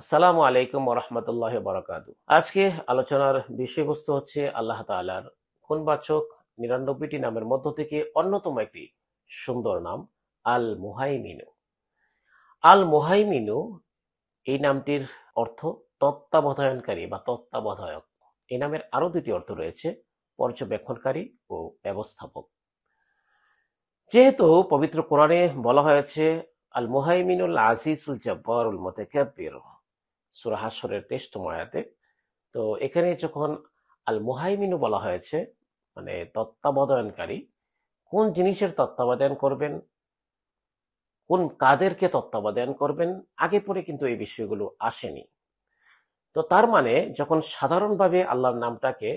আসসালামু আলাইকুম ওরহমতুল্লাহ বারাকাতু। আজকে আলোচনার বিষয়বস্তু হচ্ছে আল্লাহ তাআলার গুণবাচক ৯৯টি নামের মধ্য থেকে অন্যতম একটি সুন্দর নাম আল মুহাইমিনু। আল মুহাইমিনু এই নামটির অর্থ তত্ত্বাবধায়নকারী বা তত্ত্বাবধায়ক। এই নামের আরো দুটি অর্থ রয়েছে, পর্যবেক্ষণকারী ও ব্যবস্থাপক। যেহেতু পবিত্র কোরআনে বলা হয়েছে আল মুহাইমিনুল আজিজুল জব্বারুল মুতাকাব্বির, সূরা হাশরের 23তম আয়াতে, তো এখানে যখন আল মুহাইমিনু বলা হয়েছে মানে তত্ত্বাবধানকারী, কোন জিনিসের তত্ত্বাবধান করবেন, কোন কাদেরকে তত্ত্বাবধান করবেন, আগে পরে কিন্তু এই বিষয়গুলো আসেনি। তো তার মানে যখন সাধারণভাবে আল্লাহর নামটাকে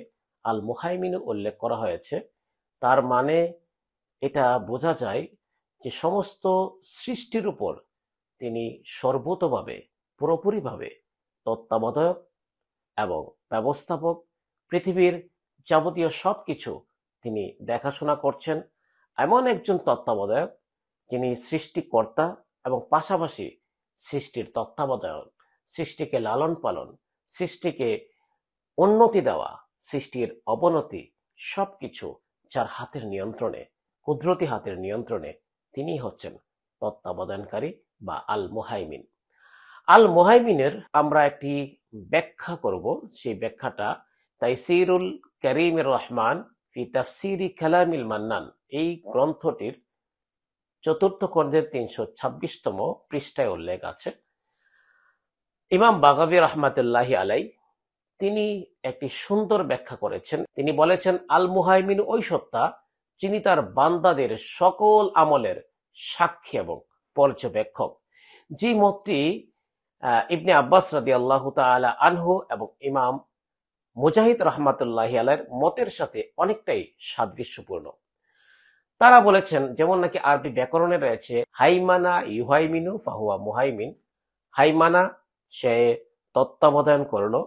আল মুহাইমিনু উল্লেখ করা হয়েছে, তার মানে এটা বোঝা যায় যে সমস্ত সৃষ্টির উপর তিনি সর্বতোভাবে পুরোপুরিভাবে তত্ত্বাবধায়ক এবং ব্যবস্থাপক। পৃথিবীর যাবতীয় সবকিছু তিনি দেখাশোনা করছেন। এমন একজন তত্ত্বাবধায়ক যিনি সৃষ্টিকর্তা এবং পাশাপাশি সৃষ্টির তত্ত্বাবধায়ক, সৃষ্টিকে লালন পালন, সৃষ্টিকে উন্নতি দেওয়া, সৃষ্টির অবনতি সবকিছু যার হাতের নিয়ন্ত্রণে, কুদরতি হাতের নিয়ন্ত্রণে, তিনি হচ্ছেন তত্ত্বাবধানকারী বা আল মুহাইমিন। আল মুহাইমিনের আমরা একটি ব্যাখ্যা করব। সেই ব্যাখ্যাটা তাইসিরুল কারীমির রহমান ফি তাফসিরি কালামিল মান্নান, এই গ্রন্থটির চতুর্থ খণ্ডের ৩২৬তম পৃষ্ঠায় উল্লেখ আছে। ইমাম বাগাবী রহমাতুল্লাহি আলাই তিনি একটি সুন্দর ব্যাখ্যা করেছেন। তিনি বলেছেন আল মুহাইমিন ওই সত্তা যিনি তার বান্দাদের সকল আমলের সাক্ষী এবং পর্যবেক্ষক। যে মতটি ইবনে আব্বাস রাদিয়াল্লাহু তাআলা আনহু এবং ইমাম মুজাহিদ রহমাতুল্লাহি আলাইহির মতের সাথে অনেকটাই সাদৃশ্যপূর্ণ। তারা বলেছেন যেমন নাকি আরবি ব্যাকরণে রয়েছে হাইমানা ইউহাইমিনু ফাহুয়া মুহাইমিন, হাইমানা সে তত্ত্বাবধান করলো,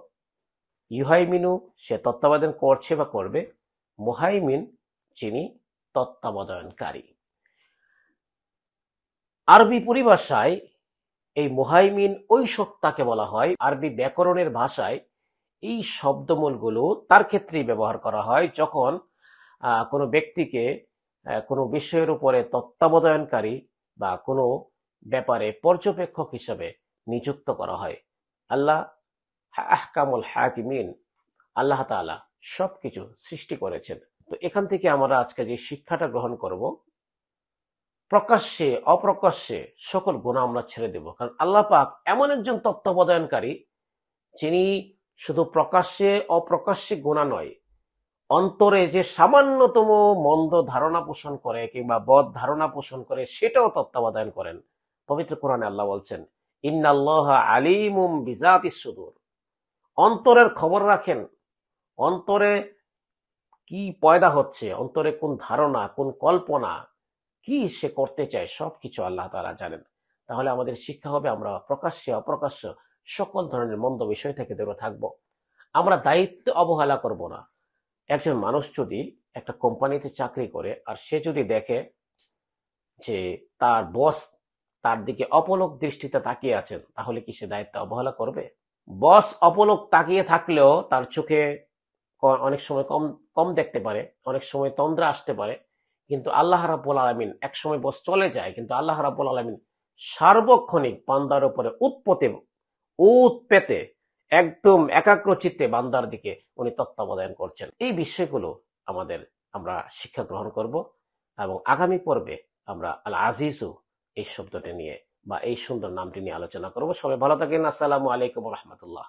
ইউহাইমিনু সে তত্ত্বাবধান করছে বা করবে, মুহাইমিন যিনি তত্ত্বাবধানকারী। আরবি পরিভাষায় এই মুহাইমিন ওই সত্তাকে বলা হয়। আরবি ব্যাকরণের ভাষায় এই শব্দমূলগুলো তার ক্ষেত্রেই ব্যবহার করা হয় যখন কোনো ব্যক্তিকে কোনো বিষয়ের উপরে তত্ত্বাবধানকারী বা কোনো ব্যাপারে পর্যবেক্ষক হিসেবে নিযুক্ত করা হয়। আল্লাহ আহকামুল হাকিমিন, আল্লাহ তাআলা সবকিছু সৃষ্টি করেছেন। তো এখান থেকে আমরা আজকে যে শিক্ষাটা গ্রহণ করব, প্রকাশ্যে অপ্রকাশ্যে সকল গুনাহ আমরা ছেড়ে দেব, কারণ আল্লাহ পাক এমন একজন তত্ত্বাবধানকারী যিনি শুধু প্রকাশ্যে অপ্রকাশ্যে গুনাহ নয়, অন্তরে যে সামান্যতম মন্দ ধারণা পোষণ করে কিংবা বদ ধারণা পোষণ করে সেটাও তত্ত্বাবধান করেন। পবিত্র কোরআনে আল্লাহ বলছেন ইন্নাল্লাহা আলিমুম বিজাতিস সুদূর, অন্তরের খবর রাখেন। অন্তরে কি পয়দা হচ্ছে, অন্তরে কোন ধারণা, কোন কল্পনা, কি সে করতে চায়, সবকিছু আল্লাহ তাআলা জানেন। তাহলে আমাদের শিক্ষা হবে আমরা প্রকাশ্যে অপ্রকাশ্য সকল ধরনের মন্দ বিষয় থেকে দূরে থাকবো। আমরা দায়িত্ব অবহেলা করব না। একজন মানুষ যদি একটা কোম্পানিতে চাকরি করে আর সে যদি দেখে যে তার বস তার দিকে অপলক দৃষ্টিতে তাকিয়ে আছেন, তাহলে কি সে দায়িত্ব অবহেলা করবে? বস অপলক তাকিয়ে থাকলেও তার চোখে অনেক সময় কম কম দেখতে পারে, অনেক সময় তন্দ্রা আসতে পারে, কিন্তু আল্লাহ রাব্বুল আলামিন, এক সময় বস চলে যায় কিন্তু আল্লাহ রাব্বুল আলামিন সার্বক্ষণিক বান্দার উপরে উৎপেতে একদম একাগ্র চিত্তে বান্দার দিকে উনি তত্ত্বাবধান করছেন। এই বিষয়গুলো আমরা শিক্ষা গ্রহণ করব এবং আগামী পর্বে আমরা আল আজিজু এই শব্দটি নিয়ে বা এই সুন্দর নামটি নিয়ে আলোচনা করব। সবাই ভালো থাকেন। আসসালামু আলাইকুম রহমতুল্লাহ।